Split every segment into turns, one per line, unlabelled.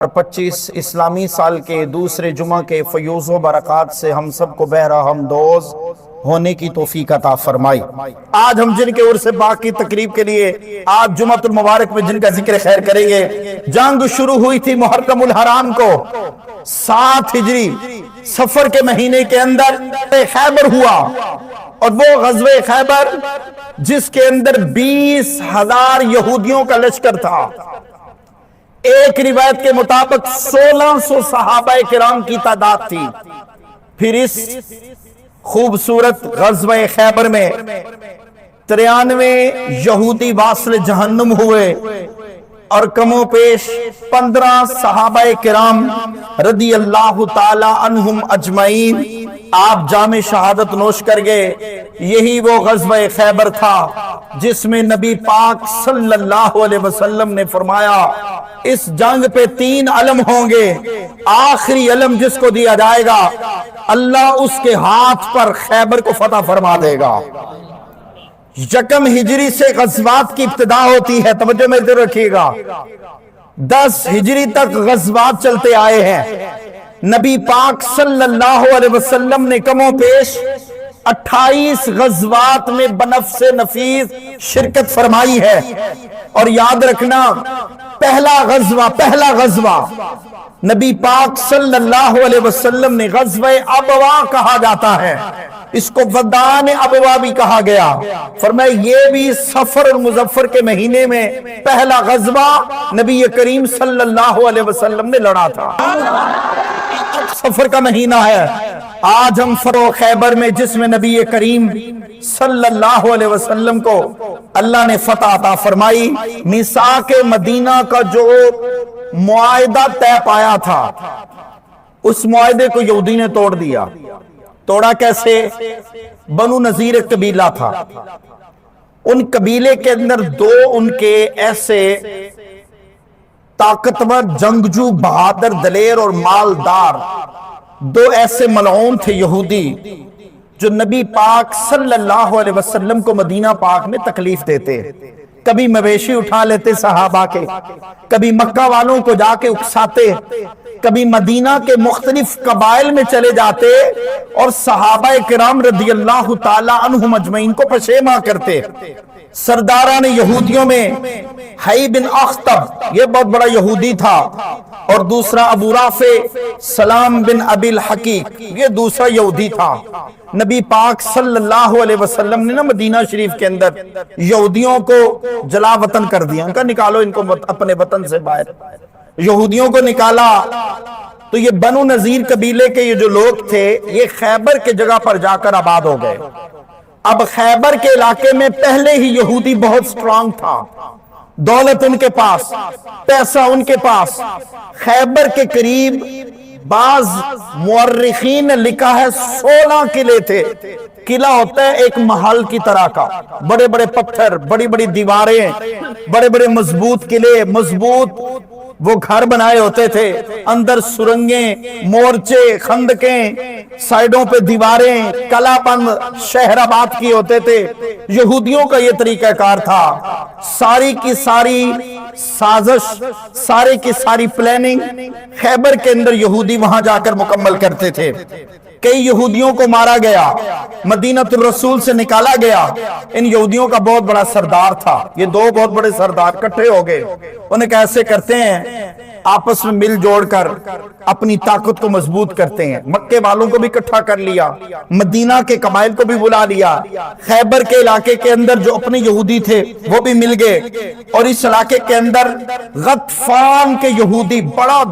25 اسلامی سال کے دوسرے جمعہ کے فیوز و برکات سے ہم سب کو بہرہ ہمدوز ہونے کی توفیق عطا فرمائی۔ آج ہم جن کے عرص پاک کی تقریب کے لیے آج جمعۃ المبارک میں جن کا ذکر خیر کریں گے، جنگ شروع ہوئی تھی محرم الحرام کو 7 ہجری سفر کے مہینے کے اندر خیبر ہوا، اور وہ غزوہ خیبر جس کے اندر 20,000 یہودیوں کا لشکر تھا۔ ایک روایت کے مطابق 1600 صحابہ کرام کی تعداد تھی۔ پھر اس خوبصورت غزوہ خیبر میں 93 یہودی واصل جہنم ہوئے، اور کم و پیش 15 صحابہ کرام رضی اللہ تعالی عنہم اجمعین آپ جام شہادت نوش کر گئے۔ یہی وہ غزوہ خیبر تھا جس میں نبی پاک صلی اللہ علیہ وسلم نے فرمایا اس جنگ پہ 3 علم ہوں گے، آخری علم جس کو دیا جائے گا اللہ اس کے ہاتھ پر خیبر کو فتح فرما دے گا۔ یکم ہجری سے غزوات کی ابتدا ہوتی ہے، توجہ میں ادھر رکھیے گا۔ 10 ہجری تک غزوات چلتے آئے ہیں۔ نبی پاک صلی اللہ علیہ وسلم نے کم و بیش 28 غزوات میں بنفس نفیس شرکت فرمائی ہے، اور یاد رکھنا پہلا غزوہ نبی پاک صلی اللہ علیہ وسلم نے غزوہ ابوا کہا جاتا ہے، اس کو ودان ابوا بھی کہا گیا۔ فرمایا یہ بھی سفر المظفر کے مہینے میں پہلا غزوہ نبی کریم صلی اللہ علیہ وسلم نے لڑا تھا۔ سفر کا مہینہ ہے آج ہم فتح خیبر میں، جس میں نبی کریم صلی اللہ علیہ وسلم کو اللہ نے فتح عطا فرمائی۔ میثاق مدینہ کا جو معاہدہ طے پایا تھا، اس معاہدے کو یہودی نے توڑ دیا۔ توڑا کیسے؟ بنو نذیر ایک قبیلہ تھا، ان قبیلے کے اندر 2 ان کے ایسے طاقتور جنگجو بہادر دلیر اور مالدار 2 ایسے ملعون تھے یہودی، جو نبی پاک صلی اللہ علیہ وسلم کو مدینہ پاک میں تکلیف دیتے۔ کبھی مویشی اٹھا لیتے صحابہ کے، کبھی مکہ والوں کو جا کے اکساتے، کبھی مدینہ کے مختلف قبائل میں چلے جاتے اور صحابہ کرام رضی اللہ تعالی عنہم اجمعین کو پشیماں کرتے۔ سرداران یہودیوں میں حی بن اخطب یہ بہت بڑا یہودی تھا، اور دوسرا ابو رافع سلام بن ابی الحقیق یہ دوسرا یہودی تھا۔ نبی پاک صلی اللہ علیہ وسلم نے مدینہ شریف کے اندر یہودیوں کو جلا وطن کر دیا، ان کا نکالو ان کو اپنے وطن سے باہر۔ یہودیوں کو نکالا تو یہ بنو نذیر قبیلے کے یہ جو لوگ تھے، یہ خیبر کے جگہ پر جا کر آباد ہو گئے۔ اب خیبر کے علاقے میں پہلے ہی یہودی بہت سٹرانگ تھا، دولت ان کے پاس، پیسہ ان کے پاس۔ خیبر کے قریب بعض مورخین نے لکھا ہے 16 قلعے تھے۔ قلعہ ہوتا ہے ایک محل کی طرح کا، بڑے بڑے پتھر، بڑی بڑی دیواریں، بڑے بڑے مضبوط قلعے، مضبوط وہ گھر بنائے ہوتے تھے، اندر سرنگیں، مورچے، خندقیں، سائیڈوں پہ دیواریں، کلا بند شہر آباد کی ہوتے تھے۔ یہودیوں کا یہ طریقہ کار تھا، ساری کی ساری سازش، ساری کی ساری پلاننگ خیبر کے اندر یہودی وہاں جا کر مکمل کرتے تھے۔ کئی یہودیوں کو مارا گیا، مدینہ الرسول سے نکالا گیا۔ ان یہودیوں کا بہت بڑا سردار تھا، یہ 2 بہت بڑے سردار اکٹھے ہو گئے، انہیں کیسے کرتے ہیں آپس میں مل جوڑ کر اپنی طاقت کو مضبوط کرتے ہیں۔ مکے والوں کو بھی اکٹھا کر لیا، مدینہ کے قبائل کو بھی بلا لیا، خیبر کے علاقے کے اندر جو اپنے یہودی تھے وہ بھی مل گئے، اور اس علاقے کے اندر غطفان کے یہودی بڑا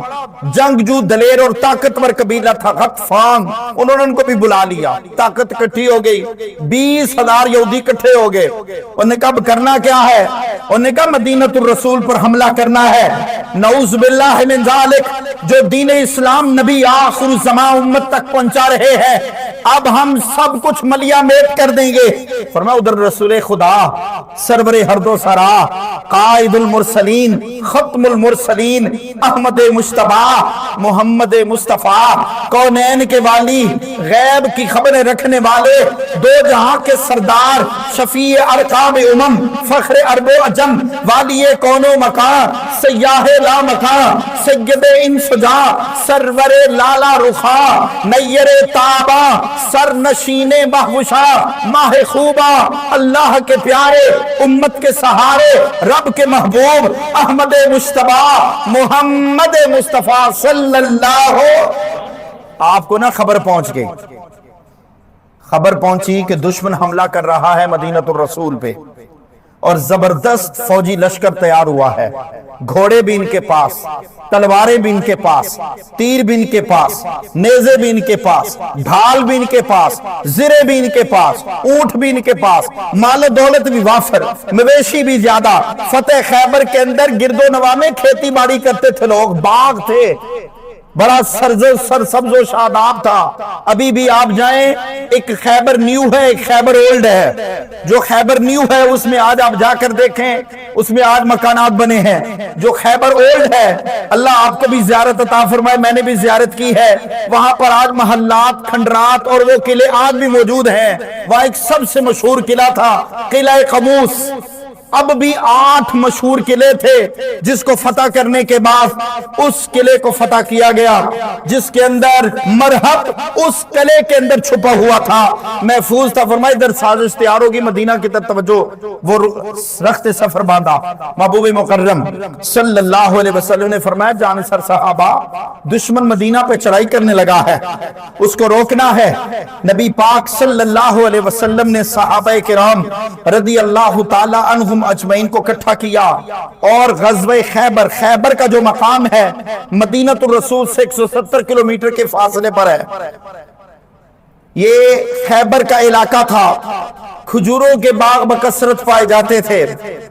جنگجو دلیر اور طاقتور قبیلہ تھا غطفان، انہوں نے ان کو بھی بلا لیا۔ طاقت اکٹھی ہو گئی، 20,000 یہودی اکٹھے ہو گئے۔ انہوں نے کہا کرنا کیا ہے؟ انہوں نے کہا مدینہ الرسول پر حملہ کرنا ہے۔ نعوذ باللہ من ذالک، جو دین اسلام نبی آخر الزمان امت تک پہنچا رہے ہیں، اب ہم سب کچھ ملیا میٹ کر دیں گے۔ فرمایا ادھر رسول خدا سرور ہرد و سرا قائد المرسلین ختم المرسلین احمد مجتبیٰ محمد مصطفیٰ کونین کے والی غیب کی خبریں رکھنے والے 2 جہاں کے سردار شفیع ارقام امم فخر عرب و عجم والی کون و مکان سیاہ لا مکان سید انفجا سرور لالا رخا نیر تابا سر نشین بہوشا ماہ خوبا اللہ کے پیارے امت کے سہارے رب کے محبوب احمد مصطفیٰ محمد مصطفیٰ صلی اللہ. آپ کو نا خبر پہنچ گئی، خبر پہنچی کہ دشمن حملہ کر رہا ہے مدینہ الرسول پہ اور زبردست فوجی لشکر تیار ہوا ہے، گھوڑے بھی ان کے پاس، تلواریں بھی ان کے پاس، تیر بھی ان کے پاس، نیزے بھی ان کے پاس، ڈھال بھی ان کے پاس، زرے بھی ان کے پاس، اونٹ بھی ان کے پاس، مال و دولت بھی وافر، مویشی بھی زیادہ. فتح خیبر کے اندر گرد و نواح میں کھیتی باڑی کرتے تھے لوگ، باغ تھے، بڑا سرسبز و شاداب تھا. ابھی بھی آپ جائیں، ایک خیبر نیو ہے ایک خیبر اولڈ ہے. جو خیبر نیو ہے اس میں آج آپ جا کر دیکھیں، اس میں آج مکانات بنے ہیں. جو خیبر اولڈ ہے اللہ آپ کو بھی زیارت عطا فرمائے، میں نے بھی زیارت کی ہے، وہاں پر آج محلات، کھنڈرات اور وہ قلعے آج بھی موجود ہیں. وہاں ایک سب سے مشہور قلعہ تھا قلعہ قموس. اب بھی 8 مشہور قلعے تھے جس کو فتح کرنے کے بعد اس قلعے کو فتح کیا گیا، جس کے اندر مرہب اس قلعے کے اندر چھپا ہوا تھا، محفوظ تھا. فرمائے ادھر سازش تیار ہوگی، مدینہ کی طرف توجہ. وہ رخت سفر باندھا. محبوب مکرم صلی اللہ علیہ وسلم نے فرمایا جان سر صحابہ، دشمن مدینہ پہ چڑھائی کرنے لگا ہے، اس کو روکنا ہے. نبی پاک صلی اللہ علیہ وسلم نے صحابہ کرام رضی اللہ تعالی عنہم اجمعین کو اکٹھا کیا اور غزوہ خیبر، خیبر کا جو مقام ہے مدینہ الرسول سے 170 کلومیٹر کے فاصلے پر ہے. یہ خیبر کا علاقہ تھا، کھجوروں کے باغ بکثرت پائے جاتے تھے،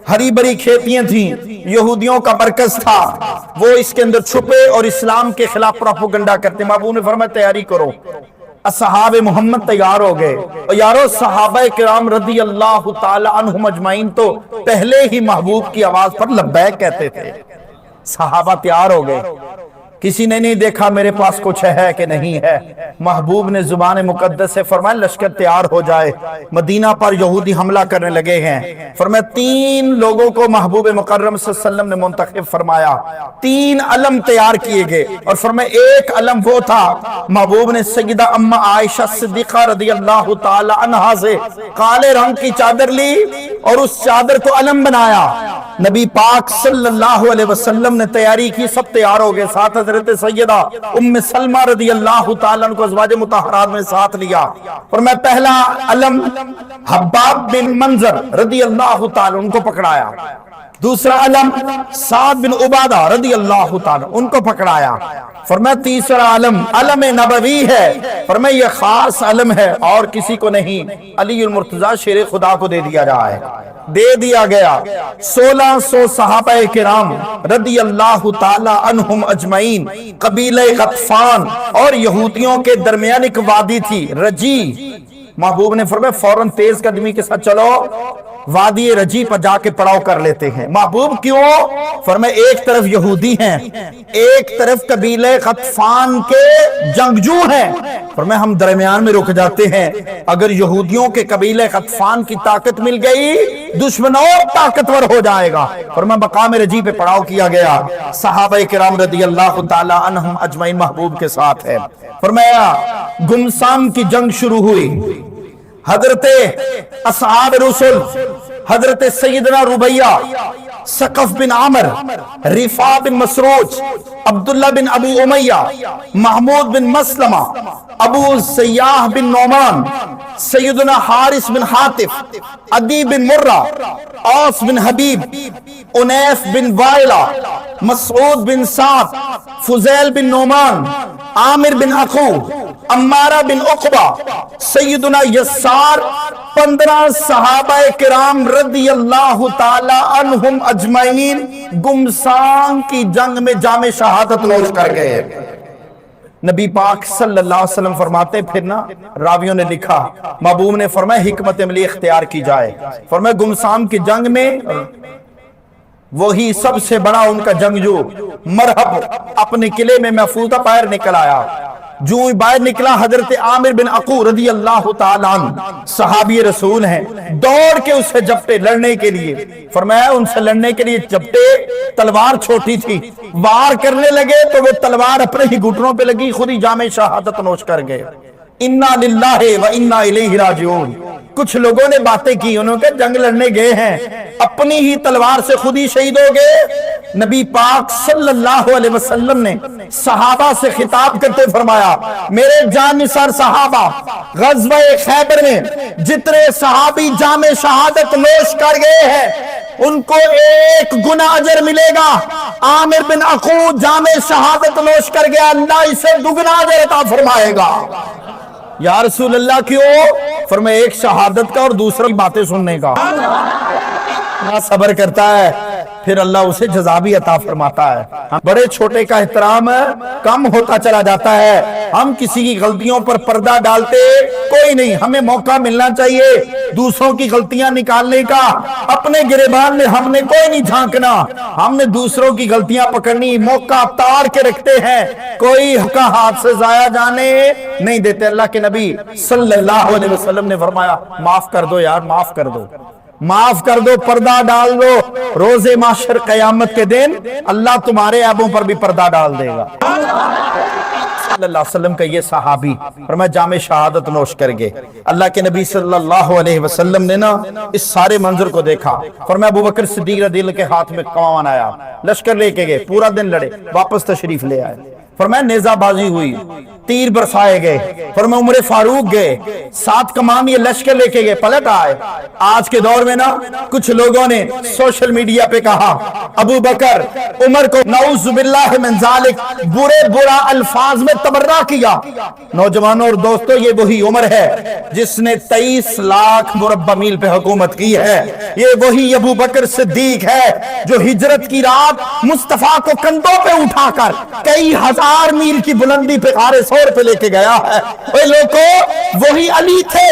ہری بری کھیتیاں تھیں، یہودیوں کا مرکز تھا. وہ اس کے اندر چھپے اور اسلام کے خلاف پروپیگنڈا کرتے. محبوب نے فرمایا تیاری کرو. اصحاب محمد تیار ہو گئے اور یارو صحابہ کرام رضی اللہ تعالی عنہم اجمعین تو پہلے ہی محبوب کی آواز پر لبیک کہتے تھے. صحابہ تیار ہو گئے، کسی نے نہیں دیکھا میرے پاس کچھ ہے کہ نہیں ہے. محبوب نے زبان مقدس سے فرمایا لشکر تیار ہو جائے، مدینہ پر یہودی حملہ کرنے لگے ہیں. فرمایا 3 لوگوں کو محبوب مکرم صلی اللہ علیہ وسلم نے منتخب فرمایا، 3 علم تیار کیے گئے اور فرمایا ایک علم وہ تھا، محبوب نے سیدہ اما عائشہ صدیقہ رضی اللہ تعالی عنہا سے کالے رنگ کی چادر لی اور اس چادر کو علم بنایا. نبی پاک صلی اللہ علیہ وسلم نے تیاری کی، سب تیار ہو گئے. ساتھ حضرت سیدہ ام سلمہ رضی اللہ تعالیٰ عنہ کو ازواج مطہرات میں ساتھ لیا. اور میں پہلا علم حباب بن منظر رضی اللہ تعالیٰ ان کو پکڑایا، دوسرا علم سعد بن عبادہ رضی اللہ تعالیٰ ان کو پکڑایا. فرمایا تیسرا علم علم نبوی ہے، فرمایا یہ خاص علم ہے اور کسی کو نہیں، علی المرتضی شیر خدا کو دے دیا رہا ہے. دے دیا گیا. 1600 صحابہ کرام رضی اللہ تعالی عنہم اجمعین قبیلہ غطفان اور یہودیوں کے درمیان ایک وادی تھی رجی. محبوب نے فرمایا فوراً تیز قدمی کے ساتھ چلو، وادی رجی پر جا کے پڑاؤ کر لیتے ہیں. محبوب کیوں؟ فرمایا ایک طرف یہودی ہیں، ایک طرف قبیلہ غطفان کے جنگجو ہیں. فرمایا ہم درمیان میں رک جاتے ہیں، اگر یہودیوں کے قبیلہ غطفان کی طاقت مل گئی دشمن اور طاقتور ہو جائے گا. فرمایا مقام رجی پہ پڑاؤ کیا گیا. صحابہ کرام رضی اللہ تعالی عنہم اجمعین محبوب کے ساتھ ہے. فرمایا گمسام کی جنگ شروع ہوئی. حضرت اصحاب رسول حضرت سیدنا ربیہ، سقف بن عامر، رفاع بن مسروج، عبداللہ بن ابو امیہ، محمود بن مسلمہ، ابو سیاح بن نعمان، سیدنا حارث بن حاتف، عدی بن مرہ، اوس بن حبیب، انیف بن وائلہ، مسعود بن سعد، فضیل بن نعمان، عامر بن عقو، عمارہ بن عقبہ، سیدنا یسار، 15 صحابہ کرام رضی اللہ تعالی عنہم اجمعین گمسان کی جنگ میں جام شہادت نوش کر گئے. نبی پاک صلی اللہ علیہ وسلم فرماتے پھر نا راویوں نے لکھا، محبوب نے فرمایا حکمت عملی اختیار کی جائے. فرمایا گمسان کی جنگ میں وہی سب سے بڑا ان کا جنگجو مرہب اپنے قلعے میں محفوظ تھا، باہر نکل آیا. جو باہر نکلا حضرت عامر بن عقو رضی اللہ تعالیٰ عنہ صحابی رسول ہیں، دوڑ کے اس سے جپٹے لڑنے کے لیے، فرمایا ان سے لڑنے کے لیے جپٹے، تلوار چھوٹی تھی، وار کرنے لگے تو وہ تلوار اپنے ہی گھٹنوں پہ لگی، خود ہی جام شہادت نوش کر گئے۔ انا للہ و انا الیہ راجعون۔ کچھ لوگوں نے باتیں کی، انہوں نے جنگ لڑنے گئے ہیں، اپنی ہی تلوار سے خود ہی شہید ہو گئے۔ نبی پاک صلی اللہ علیہ وسلم نے صحابہ سے خطاب کرتے فرمایا، میرے جان نثار صحابہ، غزوہ خیبر میں جتنے صحابی جام شہادت نوش کر گئے ہیں ان کو ایک گنا اجر ملے گا۔ عامر بن عقو جام شہادت نوش کر گیا، اللہ اسے دگنا اجر عطا فرمائے گا۔ یا رسول اللہ کیوں؟ فرمایا ایک شہادت کا اور دوسری باتیں سننے کا۔ نہ صبر کرتا ہے پھر اللہ اسے جزا بھی عطا فرماتا ہے۔ بڑے چھوٹے کا احترام کم ہوتا چلا جاتا ہے، ہم کسی کی غلطیوں پر پردہ ڈالتے کوئی نہیں، ہمیں موقع ملنا چاہیے دوسروں کی غلطیاں نکالنے کا، اپنے گریبان میں ہم نے کوئی نہیں جھانکنا، ہم نے دوسروں کی غلطیاں پکڑنی، موقع تاڑ کے رکھتے ہیں، کوئی کا ہاتھ سے ضائع جانے نہیں دیتے۔ اللہ کے نبی صلی اللہ علیہ وسلم نے فرمایا معاف کر دو یار، معاف کر دو، معاف کر دو، پردہ ڈال دو، روز محشر قیامت کے دن اللہ تمہارے عیبوں پر بھی پردہ ڈال دے گا۔ صلی اللہ علیہ وسلم کا یہ صحابی فرمایا جام شہادت نوش کر گئے۔ اللہ کے نبی صلی اللہ علیہ وسلم نے نا اس سارے منظر کو دیکھا، فرمایا ابوبکر صدیق رضی اللہ کے ہاتھ میں کمان آیا، لشکر لے کے گئے، پورا دن لڑے، واپس تشریف لے آئے۔ فرمایا نیزہ بازی ہوئی، تیر برسائے گئے، فرمایا عمر فاروق گئے، 7 کمان یہ لشکر لے کے گئے، پلٹ آئے۔ آج کے دور میں نا کچھ لوگوں نے سوشل میڈیا پہ کہا ابو بکر عمر کو نعوذ باللہ من ذالک برا الفاظ میں تبرہ کیا۔ نوجوانوں اور دوستو، یہ وہی عمر ہے جس نے 23 لاکھ مربع میل پہ حکومت کی ہے، یہ وہی ابو بکر صدیق ہے جو ہجرت کی رات مصطفیٰ کو کندھوں پہ اٹھا کر کئی ہزار میل کی بلندی پہ غار ثور پہ لے کے گیا ہے۔ اے لوگوں، وہی علی تھے،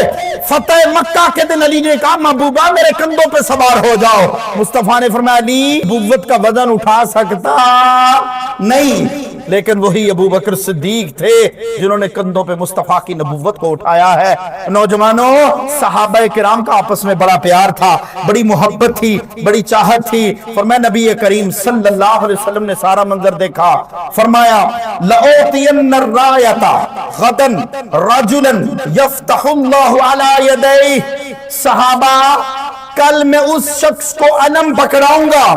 فتح مکہ کے دن علی نے کہا محبوبہ میرے کندھوں پہ سوار ہو جاؤ، مصطفیٰ نے فرمایا علی نبوت کا وزن اٹھا سکتا نہیں، لیکن وہی ابو بکر صدیق تھے جنہوں نے کندھوں پہ مصطفیٰ کی نبوت کو اٹھایا ہے۔ نوجوانوں، صحابہ کرام کا آپس میں بڑا پیار تھا، بڑی محبت تھی، بڑی چاہت تھی۔ فرمایا نبی کریم صلی اللہ علیہ وسلم نے سارا منظر دیکھا، فرمایا لَأُعْطِيَنَّ الرَّایَةَ غَدًا رَجُلًا يَفْتَحُ اللَّهُ عَلَى يَدَيْهِ۔ صحابہ، کل میں اس شخص کو علم پکڑاؤں گا،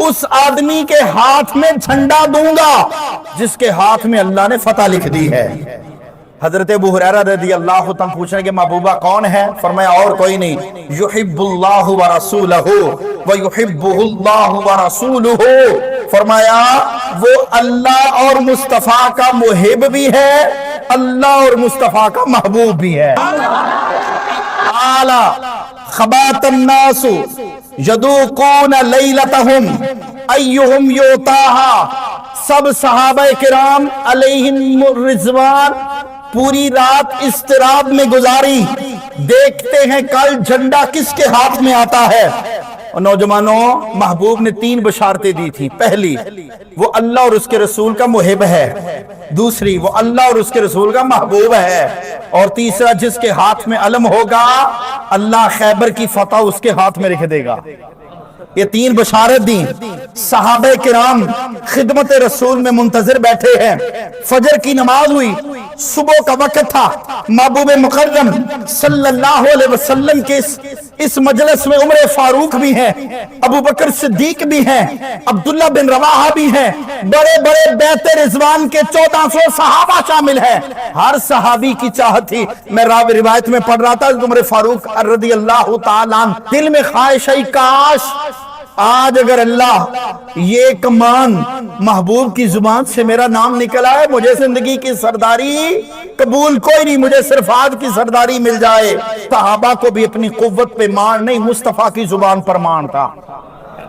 اس آدمی کے ہاتھ میں جھنڈا دوں گا جس کے ہاتھ میں اللہ نے فتح لکھ دی ہے۔ حضرت ابو ہریرہ رضی اللہ عنہ پوچھنے کے محبوبہ کون ہے؟ فرمایا اور کوئی نہیں، یحب اللہ ورسولہ ویحبہ اللہ ورسولہ۔ فرمایا وہ اللہ اور مصطفیٰ کا محب بھی ہے، اللہ اور مصطفیٰ کا محبوب بھی ہے۔ اعلیٰ خبات الناس یذوقون لیلتہم ایہم یعطاہا۔ سب صحابہ کرام علیہم الرضوان پوری رات اضطراب میں گزاری، دیکھتے ہیں کل جھنڈا کس کے ہاتھ میں آتا ہے۔ اور نوجوانوں، محبوب نے 3 بشارتیں دی تھی، پہلی وہ اللہ اور اس کے رسول کا محب ہے، دوسری وہ اللہ اور اس کے رسول کا محبوب ہے، اور تیسرا جس کے ہاتھ میں علم ہوگا اللہ خیبر کی فتح اس کے ہاتھ میں لکھ دے گا۔ یہ 3 بشارت دیں۔ صحابہ کرام خدمت رسول میں منتظر بیٹھے ہیں، فجر کی نماز ہوئی، صبح کا وقت تھا، محبوب مکرم صلی اللہ علیہ وسلم کے اس مجلس میں عمر فاروق بھی ہیں، ابو بکر صدیق بھی ہیں، عبداللہ بن رواحہ بھی ہیں، بڑے بڑے بیت رضوان کے 1400 صحابہ شامل ہیں۔ ہر صحابی کی چاہت تھی، میں روایت میں پڑھ رہا تھا عمر فاروق رضی اللہ تعالیٰ عنہ دل میں خواہش ہے کاش آج اگر اللہ یہ کمان محبوب کی زبان سے میرا نام نکل آئے، مجھے زندگی کی سرداری قبول کوئی نہیں، مجھے صرف آج کی سرداری مل جائے۔ صحابہ کو بھی اپنی قوت پہ مان نہیں، مصطفیٰ کی زبان پر مان تھا۔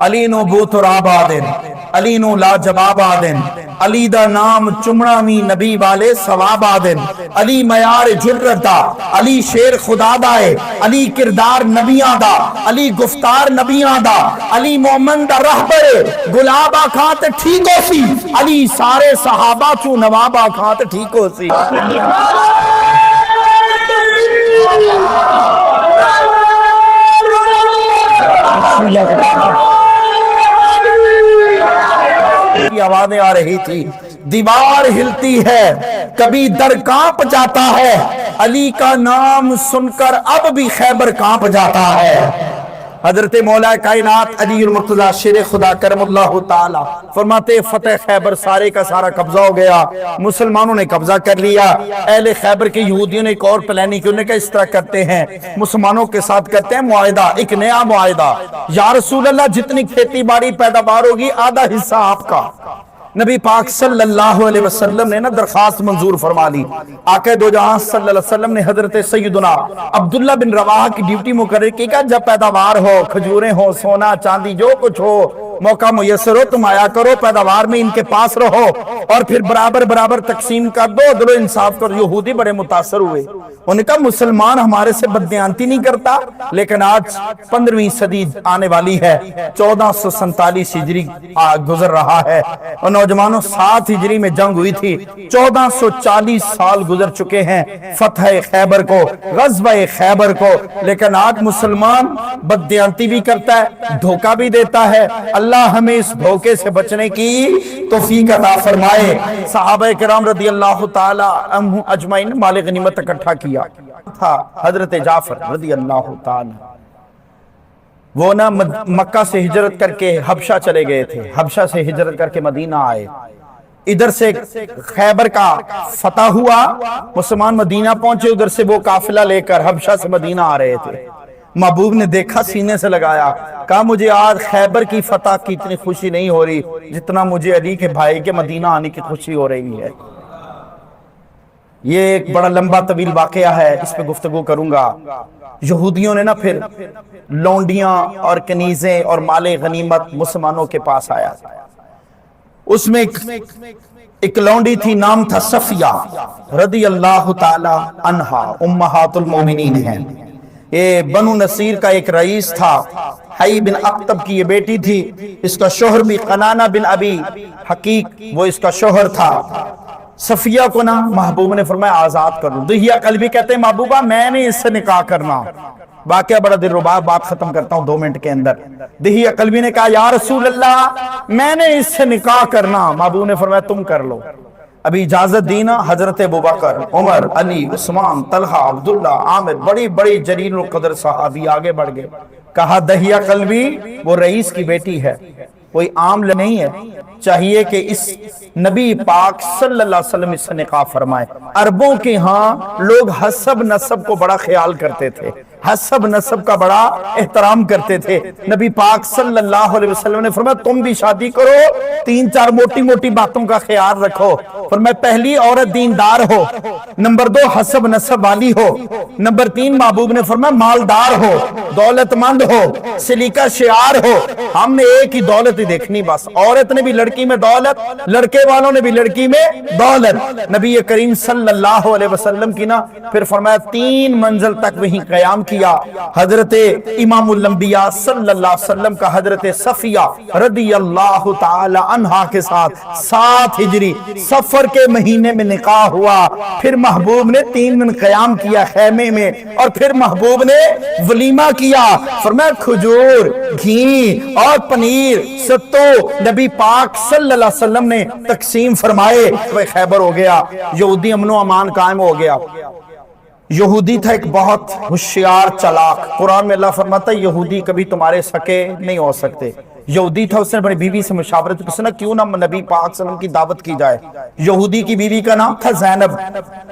علی نو بو تراب آدن، علی نو لا جواب آدن، علی دا نام چمڑا می نبی والے ثواب آدن، علی معیار جرت دا، علی شیر خدا دا ہے، علی کردار نبیاں دا، علی گفتار نبیاں دا، علی مومن دا رہبر گلاب آکھاں تے ٹھیک ہو سی، علی سارے صحابہ چو نواب آکھاں تے ٹھیک ہو سی۔ کی آوازیں آ رہی تھی، دیوار ہلتی ہے کبھی در کانپ جاتا ہے، علی کا نام سن کر اب بھی خیبر کانپ جاتا ہے۔ حضرت مولا کائنات علی المرتضی شیر خدا کرم اللہ تعالی فرماتے فتح خیبر سارے کا سارا قبضہ ہو گیا، مسلمانوں نے قبضہ کر لیا۔ اہل خیبر کے یہودیوں نے ایک اور پلاننگ کی، انہوں نے کہا اس طرح کرتے ہیں، مسلمانوں کے ساتھ کرتے ہیں معاہدہ، ایک نیا معاہدہ، یا رسول اللہ جتنی کھیتی باڑی پیداوار ہوگی آدھا حصہ آپ کا۔ نبی پاک صلی اللہ علیہ وسلم نے درخواست منظور فرما لی۔ آقا دو جہاں صلی اللہ علیہ وسلم نے حضرت سیدنا عبداللہ بن رواحہ کی ڈیوٹی مقرر کی کہ جب پیداوار ہو، کھجوریں ہو، سونا چاندی جو کچھ ہو، موقع میسر ہو تم آیا کرو، پیداوار میں ان کے پاس رہو اور پھر برابر برابر تقسیم کر دو، عدل و انصاف کر۔ یہودی بڑے متاثر ہوئے، انہوں نے کہا مسلمان ہمارے سے بددیانتی نہیں کرتا، لیکن آج 15ویں صدی آنے والی ہے، 1447 ہجری گزر رہا ہے، اور نوجوانوں 7 ہجری میں جنگ ہوئی تھی، 1440 سال گزر چکے ہیں فتح خیبر کو، غزوہ خیبر کو، لیکن آج مسلمان بددیانتی بھی کرتا ہے، دھوکہ بھی دیتا ہے۔ اللہ ہمیں اس دھوکے سے بچنے کی توفیق عطا فرمائے۔ صحابہ کرام رضی اللہ تعالی عنہم اجمعین مال غنیمت اکٹھا کیا تھا۔ حضرت جعفر رضی اللہ تعالی وہ نا مکہ سے ہجرت کر کے حبشہ چلے گئے تھے، حبشہ سے ہجرت کر کے مدینہ آئے، ادھر سے خیبر کا فتح ہوا، مسلمان مدینہ پہنچے، ادھر سے وہ قافلہ لے کر حبشہ سے مدینہ آ رہے تھے۔ محبوب نے دیکھا، سینے سے لگایا، کہا مجھے آج خیبر کی فتح کی اتنی خوشی نہیں ہو رہی جتنا مجھے علی کے بھائی کے مدینہ آنے کی خوشی ہو رہی ہے۔ یہ ایک بڑا لمبا طویل واقعہ ہے، اس پہ گفتگو کروں گا۔ یہودیوں نے نا پھر لونڈیاں اور کنیزیں اور مال غنیمت مسلمانوں کے پاس آیا، اس میں ایک لونڈی تھی، نام تھا صفیہ رضی اللہ تعالی عنہا، امہات المومنین ہیں۔ یہ بنو نصیر کا ایک رئیس تھا، حی بن اقتب کی یہ بیٹی تھی، اس کا شوہر بھی قنانہ بن ابی حقیق وہ اس کا شوہر تھا۔ صفیہ کو نا محبوب نے فرمایا آزاد کر دو۔ دہیہ قلبی کہتے ہیں محبوبہ میں نے اس سے نکاح کرنا، واقعہ بڑا دل ربا، بات ختم کرتا ہوں 2 منٹ کے اندر۔ دہیہ قلبی نے کہا یا رسول اللہ میں نے اس سے نکاح کرنا، محبوب نے فرمایا تم کر لو۔ ابھی اجازت دینا، حضرت ابوبکر، عمر، علی، عثمان، طلحہ، عبداللہ، عامر، بڑی بڑی جلیل القدر صحابی آگے بڑھ گئے۔ کہا دہیہ قلبی وہ رئیس کی بیٹی ہے، کوئی عام نہیں ہے، چاہیے کہ اس نبی پاک صلی اللہ علیہ وسلم اس سے نکاح فرمائے۔ عربوں کے ہاں لوگ حسب نسب کو بڑا خیال کرتے تھے، حسب نسب کا بڑا احترام کرتے تھے۔ نبی پاک صلی اللہ علیہ وسلم نے فرمایا تم بھی شادی کرو، 3-4 موٹی موٹی باتوں کا خیال رکھو۔ فرمایا پہلی عورت دیندار ہو، نمبر 2 حسب نسب والی ہو، نمبر 3 محبوب نے فرمایا مالدار ہو، دولت مند ہو، سلیقہ شعار ہو۔ ہم نے ایک ہی دولت ہی دیکھنی بس، عورت نے بھی لڑکی میں دولت، لڑکے والوں نے بھی لڑکی میں دولت۔ نبی کریم صلی اللہ علیہ وسلم کی نا پھر فرمایا 3 منزل تک وہیں قیام کیا۔ حضرت امام الانبیاء صلی اللہ علیہ وسلم کا حضرت صفیہ رضی اللہ تعالی عنہا کے ساتھ 7 ہجری سفر کے مہینے میں نکاح ہوا۔ پھر محبوب نے 3 دن قیام کیا خیمے میں، اور پھر محبوب نے ولیمہ کیا۔ فرمایا کھجور، گھی اور پنیر ستو نبی پاک صلی اللہ علیہ وسلم نے تقسیم فرمائے۔ خیبر ہو گیا، یہودی امن و امان قائم ہو گیا۔ یہودی تھا ایک بہت ہوشیار چالاک، قرآن میں اللہ فرماتا ہے یہودی کبھی تمہارے سکے نہیں ہو سکتے۔ یہودی تھا، اس نے بڑی بیوی سے مشاورت کی، نے کیوں نہ نبی پاک صلی اللہ علیہ وسلم کی دعوت کی جائے۔ یہودی کی بیوی کا نام تھا زینب،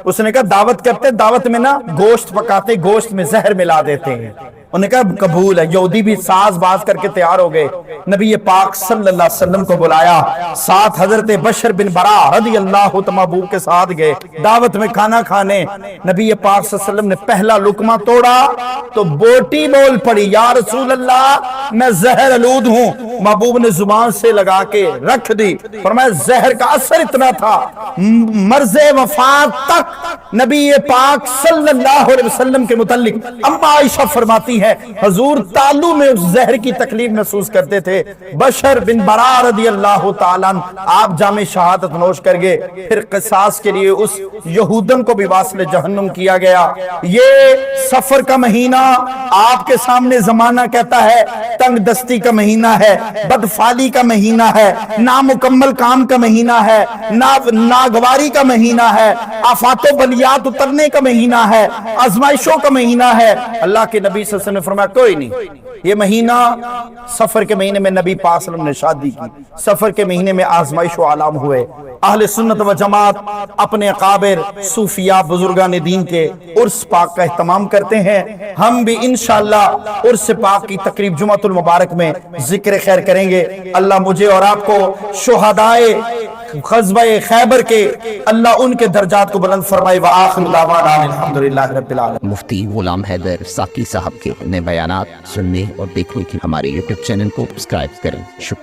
اس نے کہا دعوت کرتے، دعوت میں نا گوشت پکاتے، گوشت میں زہر ملا دیتے ہیں انہوں نے کہا قبول ہے. یہودی بھی ساز باز کر کے تیار ہو گئے, نبی پاک صلی اللہ علیہ وسلم کو بلایا, ساتھ حضرت بشر بن برا رضی اللہ محبوب کے ساتھ گئے دعوت میں کھانا کھانے. نبی پاک صلی اللہ علیہ وسلم نے پہلا لقمہ توڑا تو بوٹی بول پڑی, یا رسول اللہ میں زہر آلود ہوں. محبوب نے زبان سے لگا کے رکھ دی. فرمایا زہر کا اثر اتنا تھا مرض وفات تک نبی پاک صلی اللہ علیہ وسلم کے متعلق اما عائشہ فرماتی ہے حضور تالو میں اس زہر کی تکلیف محسوس کرتے تھے. بشر بن برا رضی اللہ تعالیٰ آپ جام شہادت نوش کر گئے. پھر قصاص کے لیے اس یہودن کو بھی واصل جہنم کیا گیا. یہ سفر کا مہینہ آپ کے سامنے زمانہ کہتا ہے تنگ دستی کا مہینہ ہے, بدفعالی کا مہینہ ہے, نامکمل کام کا مہینہ ہے, ناگواری کا مہینہ ہے, آفات و بلیات اترنے کا مہینہ ہے, آزمائشوں کا مہینہ ہے. اللہ کے نبی صلی اللہ علیہ وسلم نے فرمایا کوئی نہیں, یہ مہینہ سفر کے مہینے میں نبی پاک صلی اللہ علیہ وسلم نے شادی کی, سفر کے مہینے میں آزمائش و آلام ہوئے. اہل سنت و جماعت اپنے اکابر صوفیاء بزرگان دین کے عرس پاک کا اہتمام کرتے ہیں. ہم بھی انشاءاللہ عرس پاک کی تقریب جمعۃ المبارک میں ذکر خیر کریں گے. اللہ مجھے اور آپ کو شہدائے غزوہ خیبر کے اللہ ان کے درجات کو بلند فرمائے. وآخر دعوانا الحمدللہ رب العالمین.
مفتی غلام حیدر ساقی صاحب کے نئے بیانات سننے اور دیکھنے کی ہمارے یوٹیوب چینل کو سبسکرائب کریں. شکریہ.